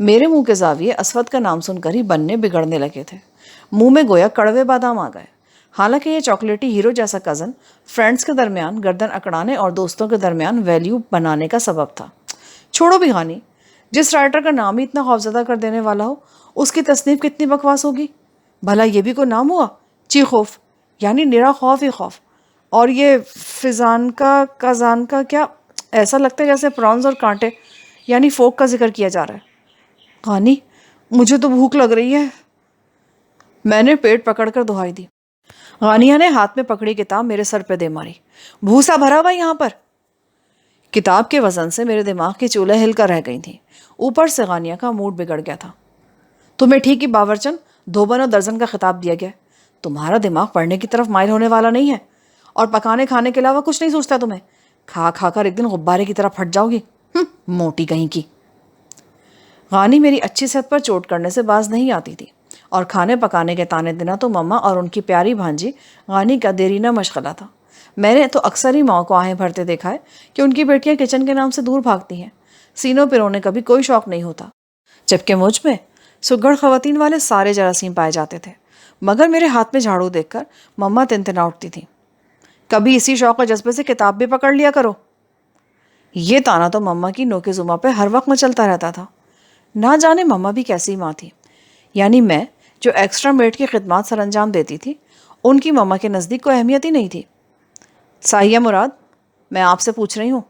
میرے منہ کے زاویے اسود کا نام سن کر ہی بننے بگڑنے لگے تھے. منہ میں گویا کڑوے بادام آ گئے. حالانکہ یہ چاکلیٹی ہیرو جیسا کزن فرینڈز کے درمیان گردن اکڑانے اور دوستوں کے درمیان ویلیو بنانے کا سبب تھا. چھوڑو بھی غانی، جس رائٹر کا نام ہی اتنا خوفزدہ کر دینے والا ہو اس کی تصنیف کتنی بکواس ہوگی. بھلا یہ بھی کوئی نام ہوا؟ چیخوف، یعنی نرا خوف ہی خوف. اور یہ فضان کا کازان کا کیا، ایسا لگتا ہے جیسے پرانز اور کانٹے یعنی فوک کا ذکر کیا جا رہا ہے. غانی مجھے تو بھوک لگ رہی ہے. میں نے پیٹ پکڑ کر دہائی دی. غانیہ نے ہاتھ میں پکڑی کتاب میرے سر پہ دے ماری. بھوسا بھرا ہوا یہاں پر. کتاب کے وزن سے میرے دماغ کی چولیں ہل کر رہ گئی تھیں. اوپر سے غانیہ کا موڈ بگڑ گیا تھا. تمہیں ٹھیک ہی باورچن، دھوبن اور درجن کا خطاب دیا گیا. تمہارا دماغ پڑھنے کی طرف مائل ہونے والا نہیں ہے، اور پکانے کھانے کے علاوہ کچھ نہیں سوچتا تمہیں. کھا کھا کر ایک دن غبارے کی طرح پھٹ جاؤ گی. موٹی کہیں کی. غانی میری اچھی صحت پر چوٹ کرنے سے باز نہیں آتی تھی، اور کھانے پکانے کے تانے دینا تو مما اور ان کی پیاری بھانجی غانی کا دیرینہ مشغلہ تھا. میں نے تو اکثر ہی ماؤں کو آہیں بھرتے دیکھا ہے کہ ان کی بیٹیاں کچن کے نام سے دور بھاگتی ہیں. سینوں پرونے کا بھی کوئی شوق نہیں ہوتا، جبکہ مجھ میں سگڑ خواتین والے سارے جراثیم پائے جاتے تھے. مگر میرے ہاتھ میں جھاڑو دیکھ کر مما تنتنا اٹھتی تھی. کبھی اسی شوق و جذبے سے کتاب بھی پکڑ لیا کرو. یہ تانا تو مما کی نوکے زباں پہ ہر وقت مچلتا رہتا تھا. نہ جانے مما بھی کیسی ماں تھی. یعنی میں جو ایکسٹرا میٹ کی خدمات سر انجام دیتی تھی، ان کی مما کے نزدیک کوئی اہمیت ہی نہیں تھی. ساہیہ مراد، میں آپ سے پوچھ رہی ہوں،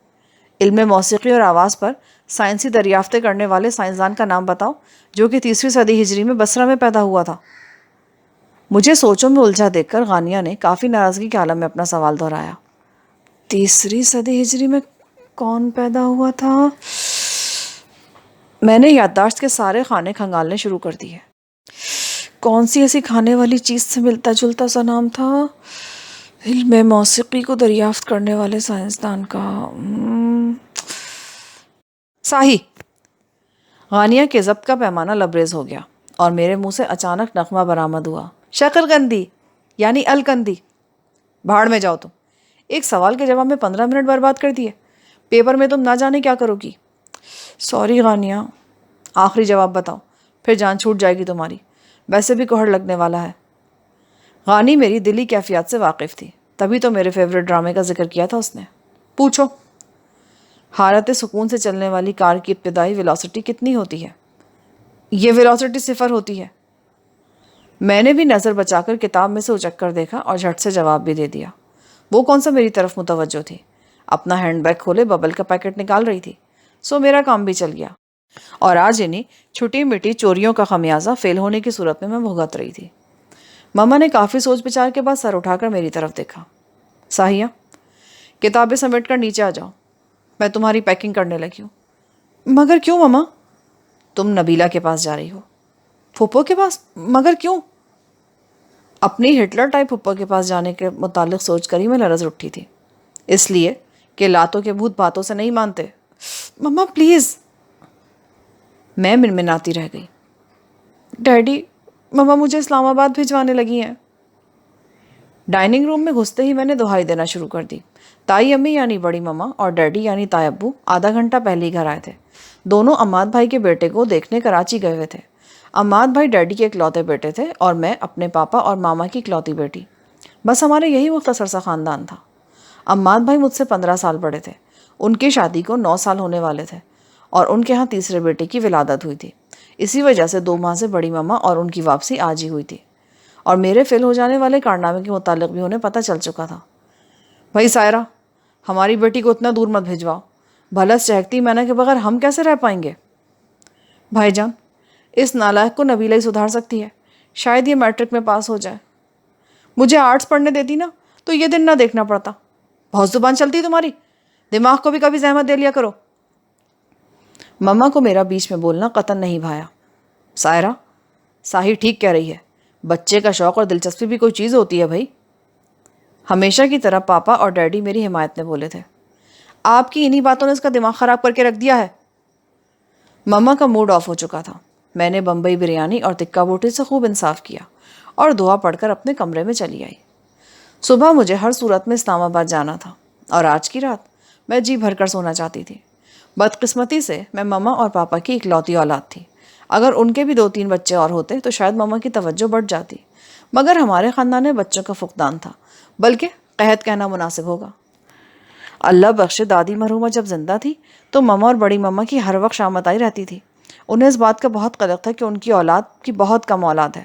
علم موسیقی اور آواز پر سائنسی دریافتیں کرنے والے سائنسدان کا نام بتاؤ جو کہ 3 صدی ہجری میں بصرہ میں پیدا ہوا تھا. مجھے سوچوں میں الجھا دیکھ کر غانیہ نے کافی ناراضگی کے عالم میں اپنا سوال دہرایا. 3 صدی ہجری میں کون پیدا ہوا تھا؟ میں نے یادداشت کے سارے خانے کھنگالنے شروع کر دیے. کون سی ایسی کھانے والی چیز سے ملتا جلتا سا نام تھا علم موسیقی کو دریافت کرنے والے سائنسدان کا؟ صحیح. غانیہ کے ضبط کا پیمانہ لبریز ہو گیا اور میرے منہ سے اچانک نغمہ برآمد ہوا. شکل قندی، یعنی الکندی. بھاڑ میں جاؤ تم. ایک سوال کے جواب میں 15 منٹ برباد کر دیے. پیپر میں تم نہ جانے کیا کرو گی. سوری غانیہ، آخری جواب بتاؤ، پھر جان چھوٹ جائے گی تمہاری. ویسے بھی کوہر لگنے والا ہے. غانی میری دلی کیفیات سے واقف تھی، تبھی تو میرے فیورٹ ڈرامے کا ذکر کیا تھا اس نے. پوچھو. حالت سکون سے چلنے والی کار کی ابتدائی ویلوسٹی کتنی ہوتی ہے؟ یہ ویلوسٹی 0 ہوتی ہے. میں نے بھی نظر بچا کر کتاب میں سے اچک کر دیکھا اور جھٹ سے جواب بھی دے دیا. وہ کون سا میری طرف متوجہ تھی. اپنا ہینڈ بیگ کھولے ببل کا پیکٹ نکال رہی تھی. سو میرا کام بھی چل گیا، اور آج انہیں چھوٹی مٹی چوریوں کا خمیازہ فیل ہونے کی صورت میں بھگت رہی تھی. مما نے کافی سوچ بچار کے بعد سر اٹھا کر میری طرف دیکھا. ساہیہ، کتابیں سمیٹ کر نیچے آ جاؤ، میں تمہاری پیکنگ کرنے لگی ہوں. مگر کیوں مما؟ تم نبیلہ کے پاس جا رہی ہو. پھپھو کے پاس؟ مگر کیوں؟ اپنی ہٹلر ٹائپ پھپھو کے پاس جانے کے متعلق سوچ کر ہی میں لرز اٹھی تھی. اس لیے کہ لاتوں کے بھوت باتوں سے نہیں مانتے. مما پلیز. میں منمناتی رہ گئی. ڈیڈی، مما مجھے اسلام آباد بھجوانے لگی ہیں. ڈائننگ روم میں گھستے ہی میں نے دہائی دینا شروع کر دی. تائی امی یعنی بڑی مما اور ڈیڈی یعنی تائی ابو آدھا گھنٹہ پہلے ہی گھر آئے تھے. دونوں عماد بھائی کے بیٹے کو دیکھنے کراچی گئے ہوئے تھے. عماد بھائی ڈیڈی کے اکلوتے بیٹے تھے اور میں اپنے پاپا اور ماما کی اکلوتی بیٹی. بس ہمارے یہی مختصر سا خاندان تھا. عماد بھائی مجھ سے 15 سال بڑے تھے. ان کی شادی کو 9 سال ہونے والے تھے اور ان کے ہاں تیسرے بیٹے کی ولادت ہوئی تھی. اسی وجہ سے 2 ماہ سے بڑی مما اور ان کی واپسی آج ہی ہوئی تھی، اور میرے فیل ہو جانے والے کارنامے کے متعلق بھی انہیں پتہ چل چکا تھا. بھائی سائرہ، ہماری بیٹی کو اتنا دور مت بھجواؤ. بھلس چہکتی مینا کے بغیر ہم کیسے رہ پائیں گے؟ بھائی جان، اس نالائق کو نبیلہ ہی سدھار سکتی ہے. شاید یہ میٹرک میں پاس ہو جائے. مجھے آرٹس پڑھنے دیتی نا تو یہ دن نہ دیکھنا پڑتا. بہت زبان چلتی تمہاری. دماغ کو بھی کبھی زحمت دے لیا کرو. مما کو میرا بیچ میں بولنا قطعاً نہیں بھایا. سائرہ، ساہی ٹھیک کہہ رہی ہے. بچے کا شوق اور دلچسپی بھی کوئی چیز ہوتی ہے بھائی. ہمیشہ کی طرح پاپا اور ڈیڈی میری حمایت میں بولے تھے. آپ کی انہی باتوں نے اس کا دماغ خراب کر کے رکھ دیا ہے. مما کا موڈ آف ہو چکا تھا. میں نے بمبئی بریانی اور تکہ بوٹی سے خوب انصاف کیا اور دعا پڑھ کر اپنے کمرے میں چلی آئی. صبح مجھے ہر صورت میں اسلام آباد جانا تھا، اور آج کی رات میں جی بھر کر سونا چاہتی تھی. بدقسمتی سے میں مما اور پاپا کی اکلوتی اولاد تھی اگر ان کے بھی 2-3 بچے اور ہوتے تو شاید ماما کی توجہ بڑھ جاتی، مگر ہمارے خاندان میں بچوں کا فقدان تھا، بلکہ قحط کہنا مناسب ہوگا۔ اللہ بخشے دادی مرحومہ جب زندہ تھی تو ماما اور بڑی ماما کی ہر وقت شامت آئی رہتی تھی۔ انہیں اس بات کا بہت قلق تھا کہ ان کی اولاد کی بہت کم اولاد ہے۔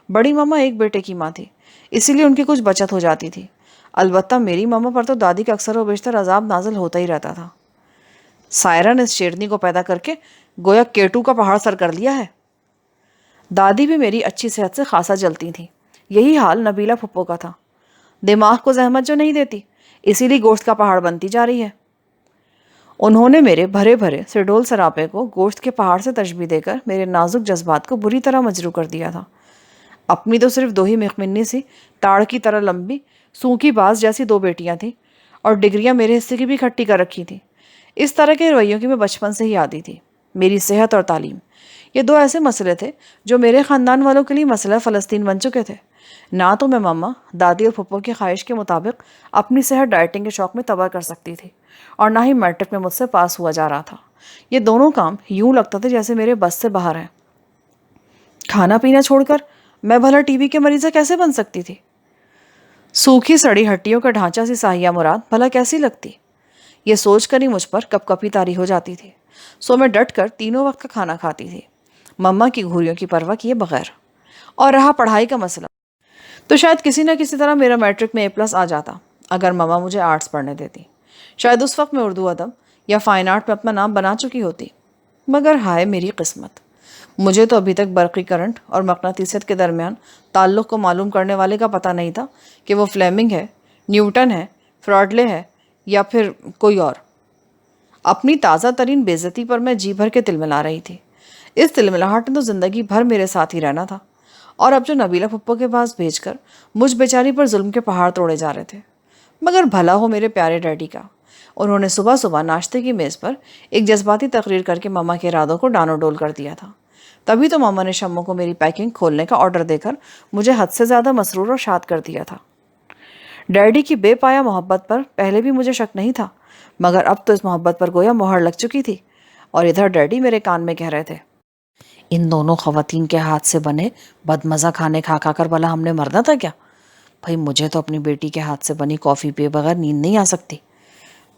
بڑی ماما ایک بیٹے کی ماں تھی، اسی لیے ان کی کچھ بچت ہو جاتی تھی۔ البتہ میری ماما پر تو دادی کا اکثر و بیشتر عذاب نازل ہوتا ہی رہتا تھا۔ سائرہ نے اس شیرنی کو پیدا کر کے گویا کیٹو کا پہاڑ سر کر لیا ہے۔ دادی بھی میری اچھی صحت سے خاصا جلتی تھیں۔ یہی حال نبیلہ پھپھو کا تھا، دماغ کو زحمت جو نہیں دیتی، اسی لیے گوشت کا پہاڑ بنتی جا رہی ہے۔ انہوں نے میرے بھرے بھرے سڈول سراپے کو گوشت کے پہاڑ سے تشبیہ دے کر میرے نازک جذبات کو بری طرح مجروح کر دیا تھا۔ اپنی تو صرف 2 ہی مخمنی سی تاڑ کی طرح لمبی سونکی باز جیسی 2 بیٹیاں تھیں، اور ڈگریاں میرے حصے کی بھی کھٹی کر رکھی تھیں۔ اس طرح کے رویوں کی میں بچپن سے ہی عادی تھی۔ میری صحت اور تعلیم، یہ 2 ایسے مسئلے تھے جو میرے خاندان والوں کے لیے مسئلہ فلسطین بن چکے تھے۔ نہ تو میں ماما، دادی اور پھپھو کی خواہش کے مطابق اپنی صحت ڈائٹنگ کے شوق میں تباہ کر سکتی تھی، اور نہ ہی میٹرک میں مجھ سے پاس ہوا جا رہا تھا۔ یہ دونوں کام یوں لگتا تھا جیسے میرے بس سے باہر ہیں۔ کھانا پینا چھوڑ کر میں بھلا ٹی بی کے مریضہ کیسے بن سکتی تھی؟ سوکھی سڑی ہڈیوں کا ڈھانچہ سی ساہیہ مراد بھلا کیسی لگتی؟ یہ سوچ کر ہی مجھ پر کپ کپی طاری ہو جاتی تھی۔ سو میں ڈٹ کر 3 وقت کا کھانا کھاتی تھی، مما کی گھوریوں کی پرواہ کیے بغیر۔ اور رہا پڑھائی کا مسئلہ، تو شاید کسی نہ کسی طرح میرا میٹرک میں A+ آ جاتا اگر مما مجھے آرٹس پڑھنے دیتی۔ شاید اس وقت میں اردو ادب یا فائن آرٹ میں اپنا نام بنا چکی ہوتی۔ مگر ہائے میری قسمت، مجھے تو ابھی تک برقی کرنٹ اور مقناطیسیت کے درمیان تعلق کو معلوم کرنے والے کا پتہ نہیں تھا کہ وہ فلیمنگ ہے، نیوٹن ہے، فراڈلے ہے یا پھر کوئی اور۔ اپنی تازہ ترین بے عزتی پر میں جی بھر کے تلملا رہی تھی۔ اس تلملاہٹ نے تو زندگی بھر میرے ساتھ ہی رہنا تھا، اور اب جو نبیلہ پھپھو کے پاس بھیج کر مجھ بیچاری پر ظلم کے پہاڑ توڑے جا رہے تھے۔ مگر بھلا ہو میرے پیارے ڈیڈی کا، انہوں نے صبح صبح ناشتے کی میز پر ایک جذباتی تقریر کر کے ماما کے ارادوں کو ڈانو ڈول کر دیا تھا۔ تبھی تو ماما نے شموں کو میری پیکنگ کھولنے کا آرڈر دے کر مجھے حد سے زیادہ مسرور اور شاد کر دیا تھا۔ ڈیڈی کی بے پایا محبت پر پہلے بھی مجھے شک نہیں تھا، مگر اب تو اس محبت پر گویا مہر لگ چکی تھی۔ اور ادھر ڈیڈی میرے کان میں کہہ رہے تھے، ان دونوں خواتین کے ہاتھ سے بنے بدمزہ کھانے کھا کھا کر بھلا ہم نے مرنا تھا کیا؟ بھائی مجھے تو اپنی بیٹی کے ہاتھ سے بنی کافی پیے بغیر نیند نہیں آ سکتی۔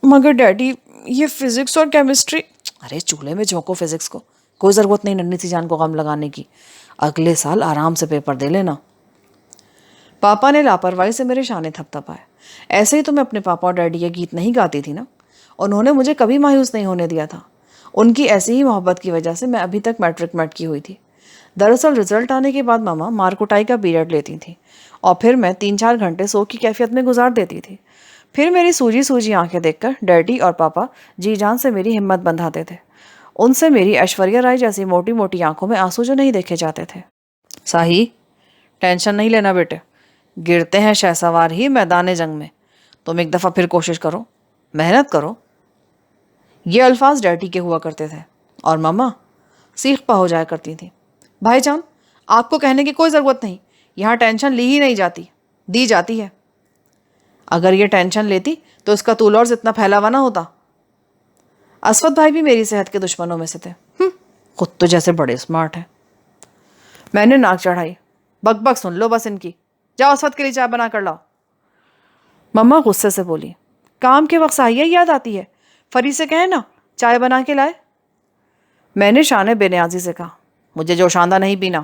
مگر ڈیڈی یہ فزکس اور کیمسٹری، ارے چولہے میں جھونکو فزکس کو، کوئی ضرورت نہیں ننھی سی جان کو غم لگانے کی، اگلے سال آرام سے پیپر دے لینا۔ پاپا نے لاپرواہی سے میرے شانے تھپ تھپائے۔ ایسے ہی تو میں اپنے پاپا اور ڈیڈی کے گیت نہیں گاتی تھی نا، انہوں نے مجھے کبھی مایوس نہیں ہونے دیا تھا۔ ان کی ایسی ہی محبت کی وجہ سے میں ابھی تک میٹرک میٹ کی ہوئی تھی۔ دراصل رزلٹ آنے کے بعد ماما مار کٹائی کا پیریڈ لیتی تھیں، اور پھر میں 3-4 گھنٹے سو کی کیفیت میں گزار دیتی تھی۔ پھر میری سوجی سوجی آنکھیں دیکھ کر ڈیڈی اور پاپا جی جان سے میری ہمت بندھاتے تھے۔ ان سے میری ایشوریہ رائے جیسی موٹی موٹی آنکھوں میں آنسو جو نہیں دیکھے جاتے تھے۔ ساہی، ٹینشن نہیں لینا بیٹے، گرتے ہیں شہسوار ہی میدان جنگ میں، تم ایک دفعہ پھر کوشش کرو، محنت کرو۔ یہ الفاظ ڈیڈی کے ہوا کرتے تھے، اور ماما سیخ پا ہو جایا کرتی تھیں۔ بھائی جان، آپ کو کہنے کی کوئی ضرورت نہیں، یہاں ٹینشن لی ہی نہیں جاتی، دی جاتی ہے۔ اگر یہ ٹینشن لیتی تو اس کا طول اور اتنا پھیلا ہوا نہ ہوتا۔ اسود بھائی بھی میری صحت کے دشمنوں میں سے تھے، خود تو جیسے بڑے اسمارٹ ہیں۔ میں نے ناک چڑھائی، بک بک سن لو بس ان کی، جاؤ اسود کے لیے چائے بنا کر لاؤ۔ مما غصے سے بولی، کام کے وقت ساہیہ یاد آتی ہے، فری سے کہیں نا چائے بنا کے لائے۔ میں نے شانے بے نیازی سے کہا، مجھے جوشاندہ نہیں پینا۔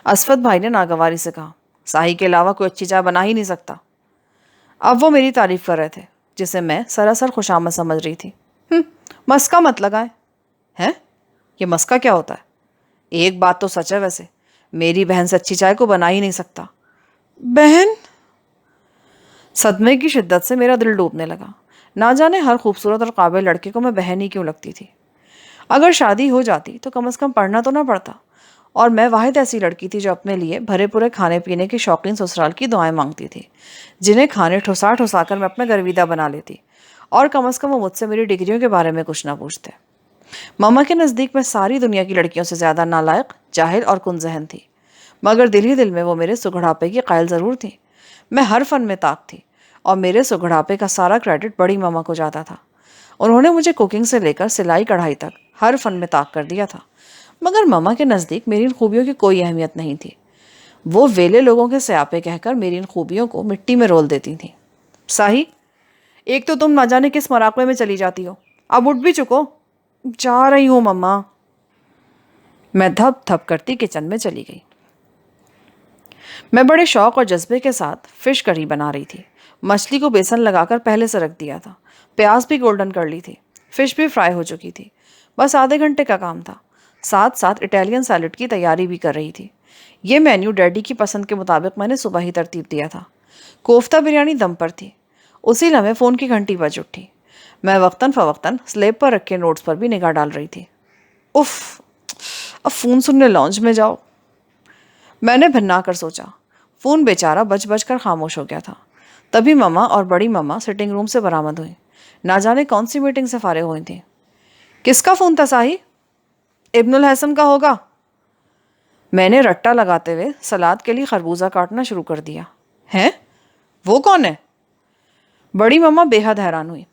اسود بھائی نے ناگواری سے کہا، ساہی کے علاوہ کوئی اچھی چائے بنا ہی نہیں سکتا۔ اب وہ میری تعریف کر رہے تھے، جسے میں سراسر خوشامد سمجھ رہی تھی۔ مسکا مت لگائے ہیں، یہ مسکا کیا ہوتا ہے؟ ایک بات تو سچ ہے ویسے، میری بہن سے اچھی چائے کو بنا ہی نہیں سکتا۔ بہن؟ صدمے کی شدت سے میرا دل ڈوبنے لگا۔ نہ جانے ہر خوبصورت اور قابل لڑکے کو میں بہن ہی کیوں لگتی تھی۔ اگر شادی ہو جاتی تو کم از کم پڑھنا تو نہ پڑتا، اور میں واحد ایسی لڑکی تھی جو اپنے لیے بھرے پورے کھانے پینے کے شوقین سسرال کی دعائیں مانگتی تھی، جنہیں کھانے ٹھسا ٹھسا کر میں اپنا گرویدہ بنا لیتی، اور کم از کم وہ مجھ سے میری ڈگریوں کے بارے میں کچھ نہ پوچھتے۔ ماما کے نزدیک میں ساری دنیا کی لڑکیوں سے زیادہ نالائق، جاہل اور کن ذہن تھی، مگر دل ہی دل میں وہ میرے سگڑاپے کی قائل ضرور تھی۔ میں ہر فن میں طاق تھی، اور میرے سگڑاپے کا سارا کریڈٹ بڑی ماما کو جاتا تھا۔ انہوں نے مجھے کوکنگ سے لے کر سلائی کڑھائی تک ہر فن میں طاق کر دیا تھا، مگر مما کے نزدیک میری ان خوبیوں کی کوئی اہمیت نہیں تھی. وہ ویلے لوگوں کے سیاپے کہہ کر میری ان خوبیوں کو مٹی میں رول دیتی تھیں. ساہی، ایک تو تم نہ جانے کس مراقبے میں چلی جاتی ہو، اب اٹھ بھی چکو. جا رہی ہوں مما. میں دھپ دھپ کرتی کچن میں چلی گئی. میں بڑے شوق اور جذبے کے ساتھ فش کری بنا رہی تھی. مچھلی کو بیسن لگا کر پہلے سے رکھ دیا تھا. پیاز بھی گولڈن کر لی تھی. فش بھی فرائی ہو چکی تھی. بس آدھے گھنٹے کا کام تھا. ساتھ ساتھ اٹیلین سیلڈ کی تیاری بھی کر رہی تھی. یہ مینیو ڈیڈی کی پسند کے مطابق میں نے صبح ہی ترتیب دیا تھا. کوفتہ بریانی دم پر تھی. اسی لمحے فون کی گھنٹی بج اٹھی. میں وقتاً فوقتاً سلیب پر رکھے نوٹس پر بھی نگاہ ڈال رہی تھی. اف، اب فون سننے لانچ میں جاؤ. میں نے بھنا کر سوچا. فون بیچارہ بج بج کر خاموش ہو گیا تھا. تبھی مما اور بڑی مما سٹنگ روم سے برآمد ہوئیں. نہ جانے کون سی میٹنگ سے فارغ ہوئی تھیں. کس کا فون تھا ساہی؟ ابن الحسن کا ہوگا. میں نے رٹا لگاتے ہوئے سلاد کے لیے خربوزہ کاٹنا شروع کر دیا. ہیں؟ وہ کون ہے؟ بڑی مما بے حد حیران ہوئی.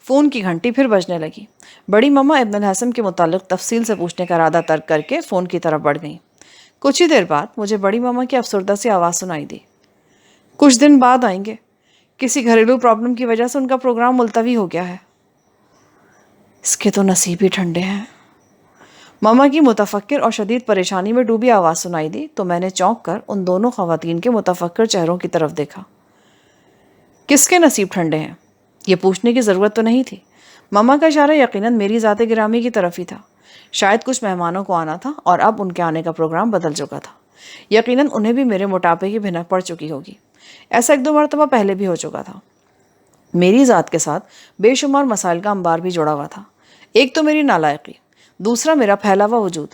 فون کی گھنٹی پھر بجنے لگی. بڑی مما ابن الحسن کے متعلق تفصیل سے پوچھنے کا ارادہ ترک کر کے فون کی طرف بڑھ گئیں. کچھ ہی دیر بعد مجھے بڑی مما کی افسردہ سی آواز سنائی دی. کچھ دن بعد آئیں گے. کسی گھریلو پرابلم کی وجہ سے ان کا پروگرام ملتوی ہو گیا ہے. اس کے تو نصیب ہی ٹھنڈے ہیں. مما کی متفکر اور شدید پریشانی میں ڈوبی آواز سنائی دی تو میں نے چونک کر ان دونوں خواتین کے متفکر چہروں کی طرف دیکھا. کس کے نصیب ٹھنڈے ہیں؟ یہ پوچھنے کی ضرورت تو نہیں تھی. مما کا اشارہ یقیناً میری ذات گرامی کی طرف ہی تھا. شاید کچھ مہمانوں کو آنا تھا اور اب ان کے آنے کا پروگرام بدل چکا تھا. یقیناً انہیں بھی میرے موٹاپے کی بھنک پڑ چکی ہوگی. ایسا ایک دو مرتبہ پہلے بھی ہو چکا تھا. میری ذات کے ساتھ بے شمار مسائل کا انبار بھی جڑا ہوا تھا. ایک تو میری نالائقی، دوسرا میرا پھیلا ہوا وجود،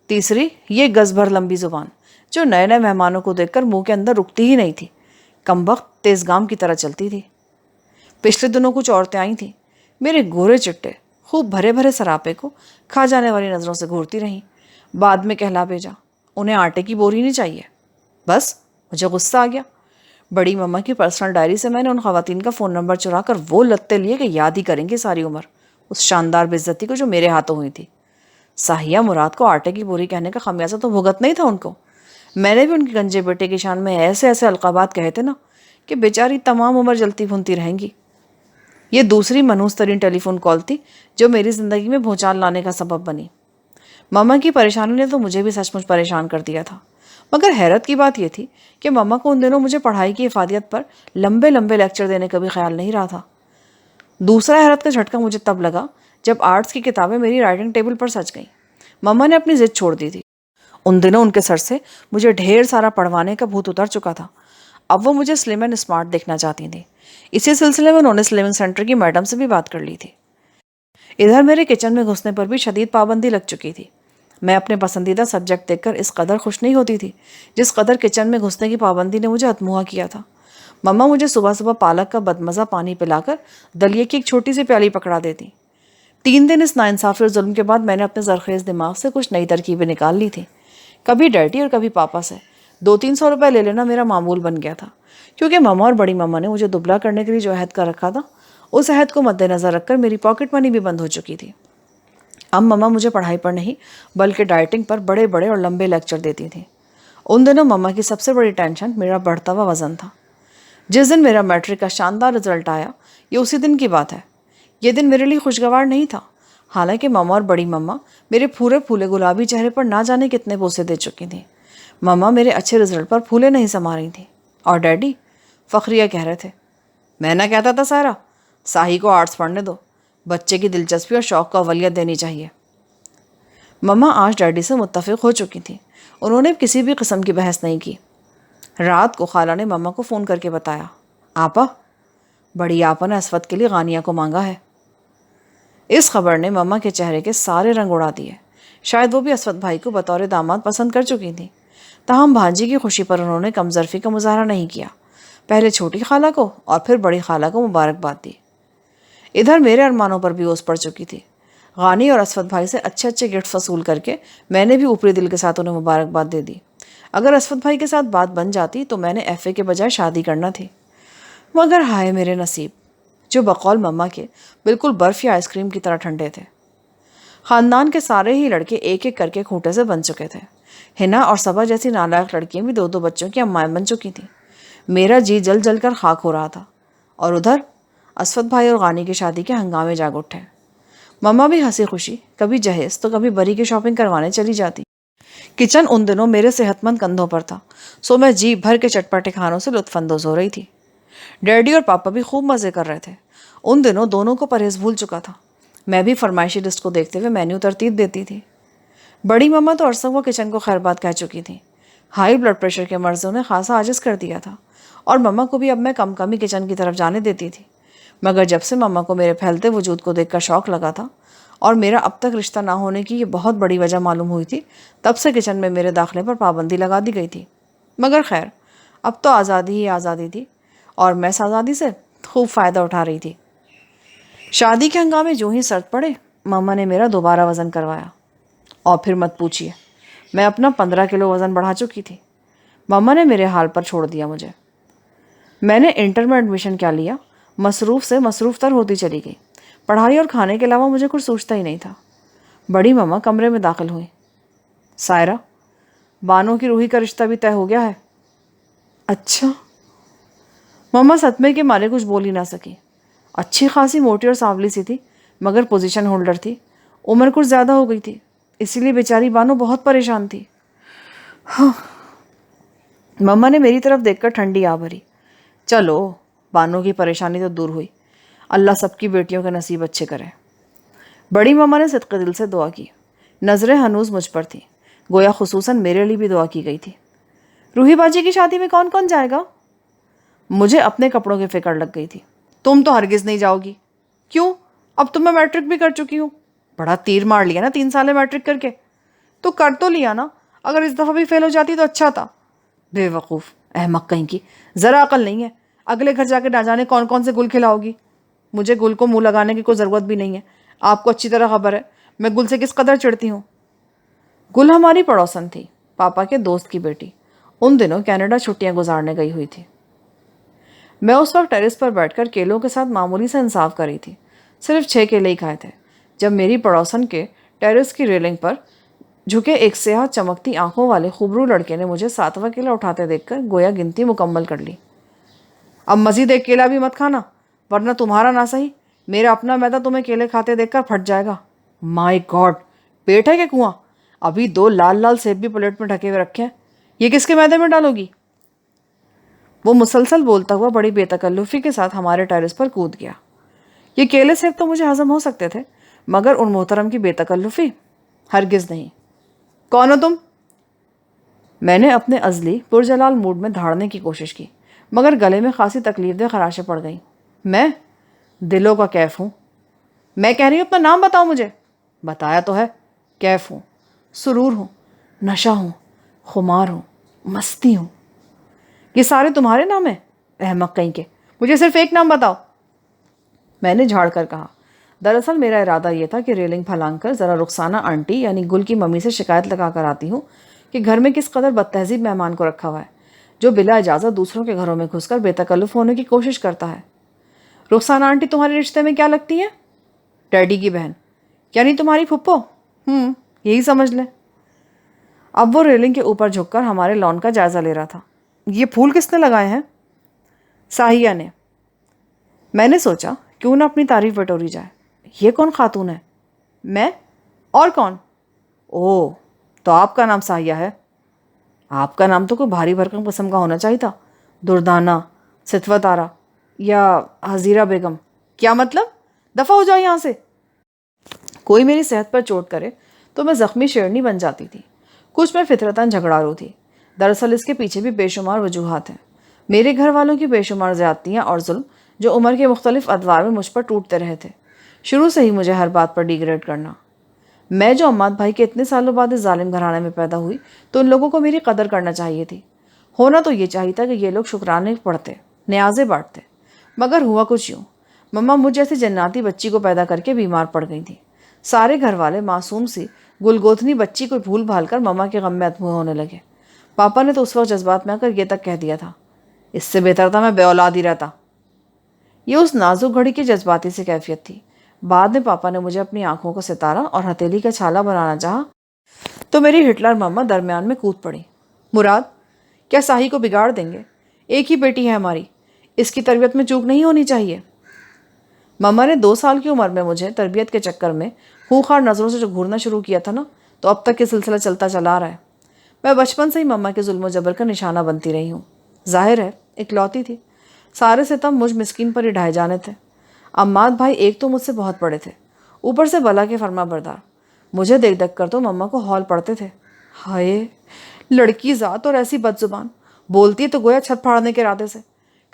تیسری یہ گز بھر لمبی زبان جو نئے نئے مہمانوں کو دیکھ کر منہ کے اندر رکتی ہی نہیں تھی. کمبخت تیز گام کی طرح چلتی تھی. پچھلے دنوں کچھ عورتیں آئی تھیں. میرے گورے چٹے خوب بھرے بھرے سراپے کو کھا جانے والی نظروں سے گھورتی رہیں. بعد میں کہلا بھیجا انہیں آٹے کی بوری نہیں چاہیے. بس مجھے غصہ آ گیا. بڑی مما کی پرسنل ڈائری سے میں نے ان خواتین کا فون نمبر چرا کر وہ لتے لیے کہ یاد ہی کریں گے ساری عمر اس شاندار بے عزتی کو جو میرے ہاتھوں ہوئی تھی. ساہیہ مراد کو آٹے کی بوری کہنے کا خمیازہ تو بھگت نہیں تھا ان کو. میں نے بھی ان کے گنجے بیٹے کی شان میں ایسے ایسے القابات کہے تھے نا کہ بیچاری تمام عمر جلتی بھونتی رہیں گی. یہ دوسری منحوس ترین ٹیلی فون کال تھی جو میری زندگی میں بھونچال لانے کا سبب بنی. مما کی پریشانی نے تو مجھے بھی سچ مچ پریشان کر دیا تھا. مگر حیرت کی بات یہ تھی کہ مما کو ان دنوں مجھے پڑھائی کی افادیت پر لمبے لمبے لیکچر دینے کا بھی خیال نہیں رہا تھا. دوسرا حیرت کا جھٹکا مجھے تب لگا جب آرٹس کی کتابیں میری رائٹنگ ٹیبل پر سج گئیں. مما نے اپنی ضد چھوڑ دی تھی. ان دنوں ان کے سر سے مجھے ڈھیر سارا پڑھوانے کا بھوت اتر چکا تھا. اب وہ مجھے سلم اینڈ اسمارٹ دیکھنا چاہتی تھیں. اسی سلسلے میں انہوں نے سلیمنگ سینٹر کی میڈم سے بھی بات کر لی تھی. ادھر میرے کچن میں گھسنے پر بھی شدید پابندی لگ چکی تھی. میں اپنے پسندیدہ سبجیکٹ دیکھ کر اس قدر خوش نہیں ہوتی تھی جس قدر کچن میں گھسنے کی پابندی نے مجھے اتموا کیا تھا. مما مجھے صبح صبح پالک کا بدمزہ پانی پلا کر دلیے کی ایک چھوٹی سی پیالی پکڑا دیتی. 3 دن اس ناانصافی اور ظلم کے بعد میں نے اپنے زرخیز دماغ سے کچھ نئی ترکیبیں نکال لی تھیں. کبھی ڈیڈی اور کبھی پاپا سے 200-300 روپے لے لینا میرا معمول بن گیا تھا. کیونکہ مما اور بڑی مما نے مجھے دبلا کرنے کے لیے جو عہد کر رکھا تھا اس عہد کو مد نظر رکھ کر میری پاکٹ منی بھی بند ہو چکی تھی. اب مما مجھے پڑھائی پر نہیں بلکہ ڈائٹنگ پر بڑے بڑے اور لمبے لیکچر دیتی تھیں. ان دنوں مما کی سب سے بڑی ٹینشن میرا بڑھتا ہوا وزن تھا. جس دن میرا میٹرک کا شاندار رزلٹ آیا یہ اسی دن کی بات ہے. یہ دن میرے لیے خوشگوار نہیں تھا. حالانکہ مما اور بڑی مما میرے پھولے پھولے گلابی چہرے پر نہ جانے کتنے بوسے دے چکی تھیں. مما میرے اچھے رزلٹ پر پھولے نہیں سما رہی تھیں اور ڈیڈی فخریہ کہہ رہے تھے میں نہ کہتا تھا سارا ساہی کو آرٹس پڑھنے دو، بچے کی دلچسپی اور شوق کو اولویت دینی چاہیے. مما آج ڈیڈی سے متفق ہو چکی تھیں. انہوں نے کسی بھی قسم کی بحث نہیں کی. رات کو خالہ نے مما کو فون کر کے بتایا آپا، بڑی آپا نے اسود کے لیے غانیہ کو مانگا ہے. اس خبر نے مما کے چہرے کے سارے رنگ اڑا دیے. شاید وہ بھی اسود بھائی کو بطور داماد پسند کر چکی تھیں. تاہم بھانجی کی خوشی پر انہوں نے کمظرفی کا مظاہرہ نہیں کیا. پہلے چھوٹی خالہ کو اور پھر بڑی خالہ کو مبارکباد دی. ادھر میرے ارمانوں پر بھی اوس پڑ چکی تھی. غانی اور اسود بھائی سے اچھے اچھے گفٹ وصول کر کے میں نے بھی اوپری دل کے ساتھ انہیں مبارکباد دے دی. اگر اسود بھائی کے ساتھ بات بن جاتی تو میں نے ایف اے کے بجائے شادی کرنا تھی. مگر ہائے میرے نصیب جو بقول مما کے بالکل برف یا آئس کریم کی طرح ٹھنڈے تھے. خاندان کے سارے ہی لڑکے ایک ایک کر کے کھوٹے سے بن چکے تھے۔ ہنا اور صبا جیسی نالائق لڑکیاں بھی 2 بچوں کی امائیں بن چکی تھیں۔ میرا جی جل جل کر خاک ہو رہا تھا، اور ادھر اسفت بھائی اور غانی کی شادی کے ہنگامے جاگ اٹھے۔ مما بھی ہنسی خوشی کبھی جہیز تو کبھی بری کی شاپنگ کروانے چلی جاتی۔ کچن ان دنوں میرے صحت مند کندھوں پر تھا، سو میں جی بھر کے چٹپٹے کھانوں سے لطف اندوز ہو رہی تھی۔ ڈیڈی اور پاپا بھی خوب مزے کر رہے تھے۔ ان دنوں دونوں کو پرہیز بھول چکا تھا۔ میں بھی فرمائشی لسٹ کو دیکھتے ہوئے مینیو ترتیب دیتی تھی۔ بڑی مما تو عرصہ وہ کچن کو خیر بات کہہ چکی تھی۔ ہائی بلڈ پریشر کے مرض نے خاصا عاجز کر دیا تھا، اور مما کو بھی اب میں کم کم ہی کچن کی طرف جانے دیتی تھی۔ مگر جب سے مما کو میرے پھیلتے وجود کو دیکھ کر شوق لگا تھا، اور میرا اب تک رشتہ نہ ہونے کی یہ بہت بڑی وجہ معلوم ہوئی تھی، تب سے کچن میں میرے داخلے پر پابندی لگا دی گئی تھی۔ مگر خیر، اب تو آزادی ہی آزادی تھی، اور میں اس آزادی سے خوب فائدہ اٹھا رہی تھی۔ شادی کے ہنگامے جو ہی سرد پڑے، مما نے میرا دوبارہ وزن کروایا، اور پھر مت پوچھیے، میں اپنا 15 کلو وزن بڑھا چکی تھی۔ مما نے میرے حال پر چھوڑ دیا مجھے۔ میں نے انٹر میں ایڈمیشن کیا لیا، مصروف سے مصروف تر ہوتی چلی گئی۔ پڑھائی اور کھانے کے علاوہ مجھے کچھ سوچتا ہی نہیں تھا۔ بڑی مما کمرے میں داخل ہوئی۔ سائرہ، بانو کی روحی کا رشتہ بھی طے ہو گیا ہے۔ اچھا؟ مما صدمے کے مارے کچھ بول ہی نہ سکی۔ اچھی خاصی موٹی اور سانولی سی تھی، مگر پوزیشن ہولڈر تھی۔ عمر کچھ زیادہ ہو گئی تھی، اسی لیے بیچاری بانو بہت پریشان تھی۔ مما نے میری طرف دیکھ کر ٹھنڈی آ بھری۔ چلو، بانو کی پریشانی تو دور ہوئی، اللہ سب کی بیٹیوں کے نصیب اچھے کرے۔ بڑی مما نے صدقے دل سے دعا کی۔ نظریں ہنوز مجھ پر تھیں، گویا خصوصاً میرے لیے بھی دعا کی گئی تھی۔ روحی باجی کی شادی میں کون کون جائے گا؟ مجھے اپنے کپڑوں کی فکر لگ گئی تھی۔ تم تو ہرگز نہیں جاؤ گی۔ کیوں؟ اب تو میں میٹرک بھی کر چکی ہوں۔ بڑا تیر مار لیا نا 3 سال میٹرک کر کے۔ تو کر تو لیا نا، اگر اس دفعہ بھی فیل ہو جاتی تو اچھا تھا۔ بے وقوف، احمق کہیں کی، ذرا عقل نہیں ہے۔ اگلے گھر جا کے نہ جانے کون کون سے گل کھلاؤ گی۔ مجھے گل کو منہ لگانے کی کوئی ضرورت بھی نہیں ہے، آپ کو اچھی طرح خبر ہے میں گل سے کس قدر چڑھتی ہوں۔ گل ہماری پڑوسن تھی، پاپا کے دوست کی بیٹی۔ ان دنوں کینیڈا چھٹیاں گزارنے گئی ہوئی تھی۔ میں اس وقت ٹیرس پر بیٹھ کر کیلوں کے ساتھ معمولی سے انصاف کر رہی تھی۔ صرف 6 کیلے ہی کھائے تھے، جب میری پڑوسن کے ٹیرس کی ریلنگ پر جھکے ایک سیاہ چمکتی آنکھوں والے خوبرو لڑکے نے مجھے 7واں کیلا اٹھاتے دیکھ کر گویا گنتی مکمل کر لی۔ اب مزید 1 کیلا بھی مت کھانا، ورنہ تمہارا نہ صحیح میرا اپنا میدا تمہیں کیلے کھاتے دیکھ کر پھٹ جائے گا۔ مائی گاڈ، پیٹ ہے کہ کنواں؟ ابھی 2 لال لال سیب بھی پلیٹ میں ڈھکے ہوئے رکھے ہیں، یہ کس کے میدے میں ڈالو گی؟ وہ مسلسل بولتا ہوا بڑی بے تکلفی کے ساتھ ہمارے ٹیرس پر کود گیا۔ یہ کیلے سیب تو مجھے ہضم ہو سکتے تھے، مگر ان محترم کی بے تکلفی ہرگز نہیں۔ کون ہو تم؟ میں نے اپنے ازلی پرجلال موڈ میں دھاڑنے کی کوشش کی، مگر گلے میں خاصی تکلیف دہ خراشیں پڑ گئیں۔ میں دلوں کا کیف ہوں۔ میں کہہ رہی ہوں اپنا نام بتاؤ مجھے۔ بتایا تو ہے، کیف ہوں، سرور ہوں، نشہ ہوں، خمار ہوں، مستی ہوں۔ یہ سارے تمہارے نام ہیں؟ احمق کہیں کے، مجھے صرف ایک نام بتاؤ۔ میں نے جھاڑ کر کہا، دراصل میرا ارادہ یہ تھا کہ ریلنگ پھلانگ کر ذرا رخسانہ آنٹی یعنی گل کی ممی سے شکایت لگا کر آتی ہوں کہ گھر میں کس قدر بد تہذیب مہمان کو رکھا ہوا ہے، جو بلا اجازت دوسروں کے گھروں میں گھس کر بے تکلف ہونے کی کوشش کرتا ہے۔ رخسانہ آنٹی تمہارے رشتے میں کیا لگتی ہیں؟ ڈیڈی کی بہن، یعنی تمہاری پھپھو؟ یہی سمجھ لیں۔ اب وہ ریلنگ کے اوپر جھک کر ہمارے لان کا جائزہ لے رہا تھا۔ یہ پھول کس نے لگائے ہیں؟ ساہیہ نے۔ میں نے سوچا کیوں نہ اپنی تعریف بٹوری جائے۔ یہ کون خاتون ہے؟ میں؟ اور کون؟ اوہ، تو آپ کا نام ساہیہ ہے؟ آپ کا نام تو کوئی بھاری بھرکم قسم کا ہونا چاہیے تھا، دردانہ، ستوت آرا یا حزیرہ بیگم۔ کیا مطلب؟ دفع ہو جاؤ یہاں سے۔ کوئی میری صحت پر چوٹ کرے تو میں زخمی شیرنی بن جاتی تھی۔ کچھ میں فطرتاً جھگڑالو تھی۔ دراصل اس کے پیچھے بھی بے شمار وجوہات ہیں۔ میرے گھر والوں کی بے شمار زیادتیاں اور ظلم جو عمر کے مختلف ادوار میں مجھ پر ٹوٹتے رہے تھے۔ شروع سے ہی مجھے ہر بات پر ڈیگریڈ کرنا۔ میں جو عماد بھائی کے اتنے سالوں بعد اس ظالم گھرانے میں پیدا ہوئی تو ان لوگوں کو میری قدر کرنا چاہیے تھی۔ ہونا تو یہ چاہیے تھا کہ یہ لوگ شکرانے پڑھتے، نیازیں بانٹتے، مگر ہوا کچھ یوں۔ مما مجھ جیسی جناتی بچی کو پیدا کر کے بیمار پڑ گئی تھی۔ سارے گھر والے معصوم سی گلگوتھنی بچی کو بھول بھال کر مما کے غم میں اتمو ہونے لگے۔ پاپا نے تو اس وقت جذبات میں آ کر یہ تک کہہ دیا تھا، اس سے بہتر تھا میں بے اولاد ہی رہتا۔ یہ اس نازک گھڑی کی جذباتی سی کیفیت تھی۔ بعد میں پاپا نے مجھے اپنی آنکھوں کو ستارہ اور ہتھیلی کا چھالا بنانا چاہا تو میری ہٹلر مما درمیان میں کود پڑی۔ مراد، کیا ساہی کو بگاڑ دیں گے؟ ایک ہی بیٹی ہے ہماری، اس کی تربیت میں چوک نہیں ہونی چاہیے۔ مما نے 2 سال کی عمر میں مجھے تربیت کے چکر میں خونخوار نظروں سے جو گھورنا شروع کیا تھا نا، تو اب تک یہ سلسلہ چلتا چلا آ رہا ہے۔ میں بچپن سے ہی مما کے ظلم و جبر کا نشانہ بنتی رہی ہوں۔ ظاہر ہے اکلوتی تھی، سارے ستم مجھ مسکین پر ہی ڈھائے جانے تھے۔ عماد بھائی ایک تو مجھ سے بہت بڑے تھے، اوپر سے بلا کے فرما بردار، مجھے دیکھ دیکھ کر تو مما کو ہال پڑتے تھے۔ ہائے، لڑکی ذات اور ایسی بد زبان، بولتی ہے تو گویا چھت پھاڑنے کے ارادے سے۔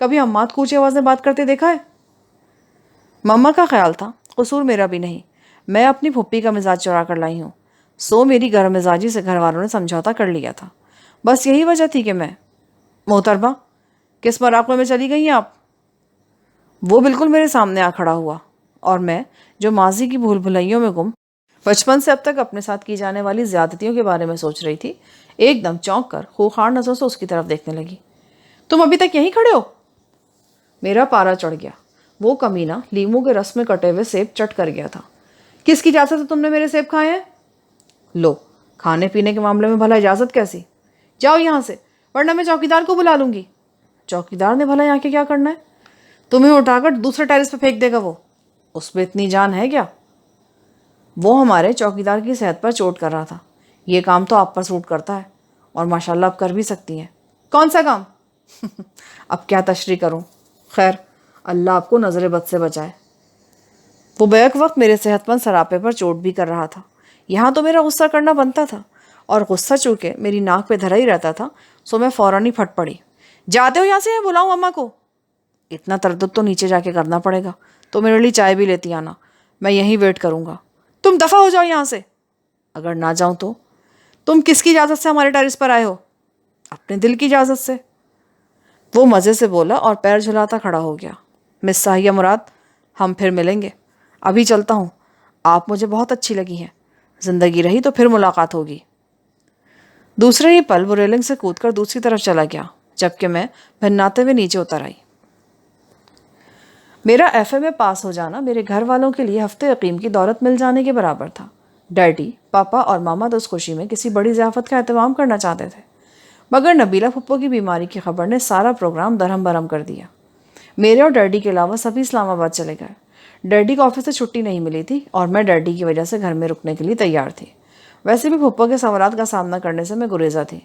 کبھی عماد کو اونچی آواز میں بات کرتے دیکھا ہے؟ مما کا خیال تھا قصور میرا بھی نہیں، میں اپنی پھپھی کا مزاج چرا کر لائی ہوں، سو میری گھر مزاجی سے گھر والوں نے سمجھوتا کر لیا تھا، بس یہی وجہ تھی کہ میں… محترمہ، کس مراقبے میں چلی گئی ہیں آپ؟ وہ بالکل میرے سامنے آ کھڑا ہوا، اور میں جو ماضی کی بھول بھلائیوں میں گم بچپن سے اب تک اپنے ساتھ کی جانے والی زیادتیوں کے بارے میں سوچ رہی تھی، ایک دم چونک کر خوخار نظروں سے اس کی طرف دیکھنے لگی۔ تم ابھی تک یہیں کھڑے ہو؟ میرا پارا چڑھ گیا، وہ کمینہ لیموں کے رس میں کٹے ہوئے سیب چٹ کر گیا تھا۔ کس کی اجازت سے تم نے میرے سیب کھائے ہیں؟ لو، کھانے پینے کے معاملے میں بھلا اجازت کیسی؟ جاؤ یہاں سے، ورنہ میں چوکیدار کو بلا لوں گی۔ چوکیدار نے بھلا یہاں کے کیا کرنا ہے؟ تمہیں اٹھا کر دوسرے ٹیرس پہ پھینک دے گا وہ، اس میں اتنی جان ہے کیا؟ وہ ہمارے چوکیدار کی صحت پر چوٹ کر رہا تھا، یہ کام تو آپ پر سوٹ کرتا ہے، اور ماشاءاللہ آپ کر بھی سکتی ہیں۔ کون سا کام؟ اب کیا تشریح کروں، خیر اللہ آپ کو نظر بد سے بچائے۔ وہ بیک وقت میرے صحت مند سراپے پر چوٹ بھی کر رہا تھا، یہاں تو میرا غصہ کرنا بنتا تھا، اور غصہ چونکہ میری ناک پہ دھرا ہی رہتا تھا، سو میں فوراً ہی پھٹ پڑی۔ جاتے ہو یہاں سے، بلاؤں اماں کو؟ اتنا تردد تو نیچے جا کے کرنا پڑے گا، تو میرے لیے چائے بھی لیتی آنا، میں یہیں ویٹ کروں گا۔ تم دفع ہو جاؤ یہاں سے۔ اگر نہ جاؤں تو؟ تم کس کی اجازت سے ہمارے ٹیرس پر آئے ہو؟ اپنے دل کی اجازت سے۔ وہ مزے سے بولا اور پیر جھلاتا کھڑا ہو گیا۔ مس ساہیہ مراد، ہم پھر ملیں گے، ابھی چلتا ہوں، آپ مجھے بہت اچھی لگی ہیں، زندگی رہی تو پھر ملاقات ہوگی۔ دوسرے ہی پل وہ ریلنگ سے کود کر دوسری طرف چلا گیا، جبکہ میں بھناتے ہوئے نیچے اتر آئی۔ میرا ایف اے میں پاس ہو جانا میرے گھر والوں کے لیے ہفتے عقیم کی دولت مل جانے کے برابر تھا۔ ڈیڈی، پاپا اور ماما تو اس خوشی میں کسی بڑی ضیافت کا اہتمام کرنا چاہتے تھے، مگر نبیلہ پھپھو کی بیماری کی خبر نے سارا پروگرام درہم برہم کر دیا۔ میرے اور ڈیڈی کے علاوہ سبھی اسلام آباد چلے گئے۔ ڈیڈی کو آفس سے چھٹی نہیں ملی تھی، اور میں ڈیڈی کی وجہ سے گھر میں رکنے کے لیے تیار تھی۔ ویسے بھی پھپھو کے سوالات کا سامنا کرنے سے میں گریزہ تھی،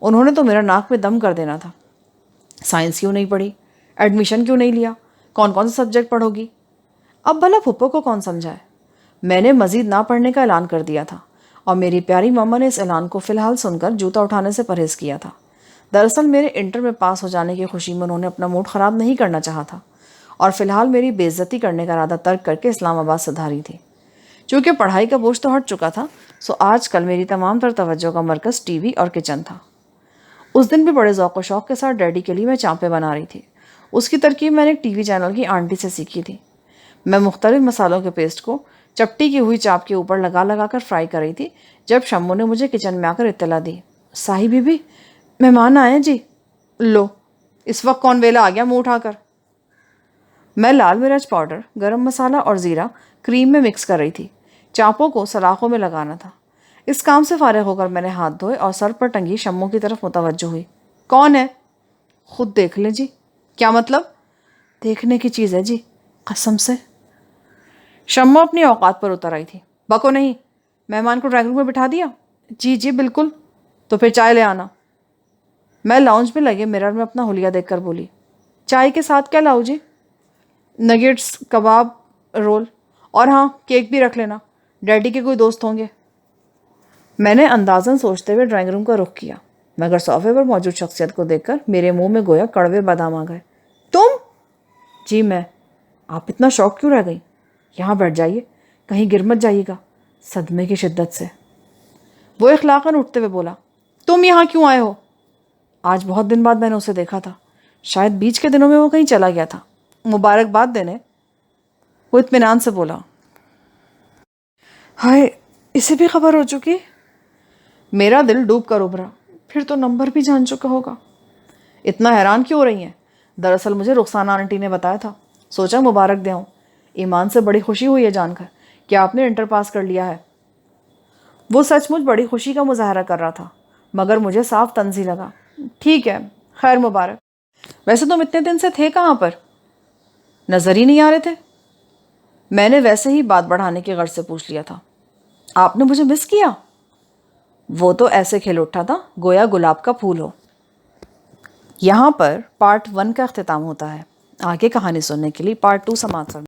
انہوں نے تو میرا ناک پہ دم کر دینا تھا۔ سائنس کیوں نہیں پڑھی؟ ایڈمیشن کیوں نہیں لیا؟ کون کون سے سبجیکٹ پڑھو گی؟ اب بھلا پھپھو کو کون سمجھائے؟ میں نے مزید نہ پڑھنے کا اعلان کر دیا تھا، اور میری پیاری ماما نے اس اعلان کو فی الحال سن کر جوتا اٹھانے سے پرہیز کیا تھا۔ دراصل میرے انٹر میں پاس ہو جانے کی خوشی میں انہوں نے اپنا موڈ خراب نہیں کرنا چاہا تھا، اور فی الحال میری بے عزتی کرنے کا ارادہ ترک کر کے اسلام آباد سے دھاری تھی۔ چونکہ پڑھائی کا بوجھ تو ہٹ چکا تھا، سو آج کل میری تمام تر توجہ کا مرکز ٹی وی اور کچن تھا۔ اس دن بھی بڑے ذوق و شوق کے ساتھ ڈیڈی کے لیے میں چانپیں بنا رہی تھی۔ اس کی ترکیب میں نے ایک ٹی وی چینل کی آنٹی سے سیکھی تھی۔ میں مختلف مسالوں کے پیسٹ کو چپٹی کی ہوئی چاپ کے اوپر لگا لگا کر فرائی کر رہی تھی، جب شمو نے مجھے کچن میں آ کر اطلاع دی، ساہی بی بی، مہمان آئے ہیں جی۔ لو، اس وقت کون ویلا آ گیا منہ اٹھا کر؟ میں لال مرچ پاؤڈر، گرم مسالہ اور زیرہ کریم میں مکس کر رہی تھی، چاپوں کو سلاخوں میں لگانا تھا۔ اس کام سے فارغ ہو کر میں نے ہاتھ دھوئے اور سر پر ٹنگی شمو کی طرف متوجہ ہوئی۔ کون ہے؟ خود دیکھ لیں جی۔ کیا مطلب؟ دیکھنے کی چیز ہے جی، قسم سے۔ شمو اپنی اوقات پر اتر آئی تھی۔ بکو نہیں، مہمان کو ڈرائنگ روم میں بٹھا دیا؟ جی جی بالکل۔ تو پھر چائے لے آنا۔ میں لاؤنج میں لگے مرر میں اپنا حلیہ دیکھ کر بولی، چائے کے ساتھ کیا لاؤ جی؟ نگیٹس، کباب، رول، اور ہاں کیک بھی رکھ لینا، ڈیڈی کے کوئی دوست ہوں گے۔ میں نے اندازاً سوچتے ہوئے ڈرائنگ روم کا رخ کیا، مگر صوفے پر موجود شخصیت کو دیکھ کر میرے منہ میں گویا کڑوے بادام آ گئے۔ تم؟ جی میں۔ آپ اتنا شوق کیوں رہ گئی؟ یہاں بیٹھ جائیے، کہیں گر مت جائیے گا، صدمے کی شدت سے۔ وہ اخلاقاً اٹھتے ہوئے بولا، تم یہاں کیوں آئے ہو؟ آج بہت دن بعد میں نے اسے دیکھا تھا، شاید بیچ کے دنوں میں وہ کہیں چلا گیا تھا، مبارکباد دینے۔ وہ اطمینان سے بولا، ہائے، اسے بھی خبر ہو چکی؟ میرا دل ڈوب کر ابھرا، پھر تو نمبر بھی جان چکا ہوگا۔ اتنا حیران کیوں ہو رہی ہیں؟ دراصل مجھے رخسانہ آنٹی نے بتایا تھا، سوچا مبارک دے آؤں۔ ایمان سے بڑی خوشی ہوئی ہے جان کر کہ آپ نے انٹر پاس کر لیا ہے۔ وہ سچ مچ بڑی خوشی کا مظاہرہ کر رہا تھا، مگر مجھے صاف طنز ہی لگا۔ ٹھیک ہے، خیر مبارک۔ ویسے تم اتنے دن سے تھے کہاں پر؟ نظر ہی نہیں آ رہے تھے۔ میں نے ویسے ہی بات بڑھانے کی غرض سے پوچھ لیا تھا۔ آپ نے مجھے مس کیا؟ وہ تو ایسے کھل اٹھا تھا گویا گلاب کا پھول ہو۔ یہاں پر پارٹ 1 کا اختتام ہوتا ہے۔ آگے کہانی سننے کے لیے پارٹ 2 سماعت فرمائیں۔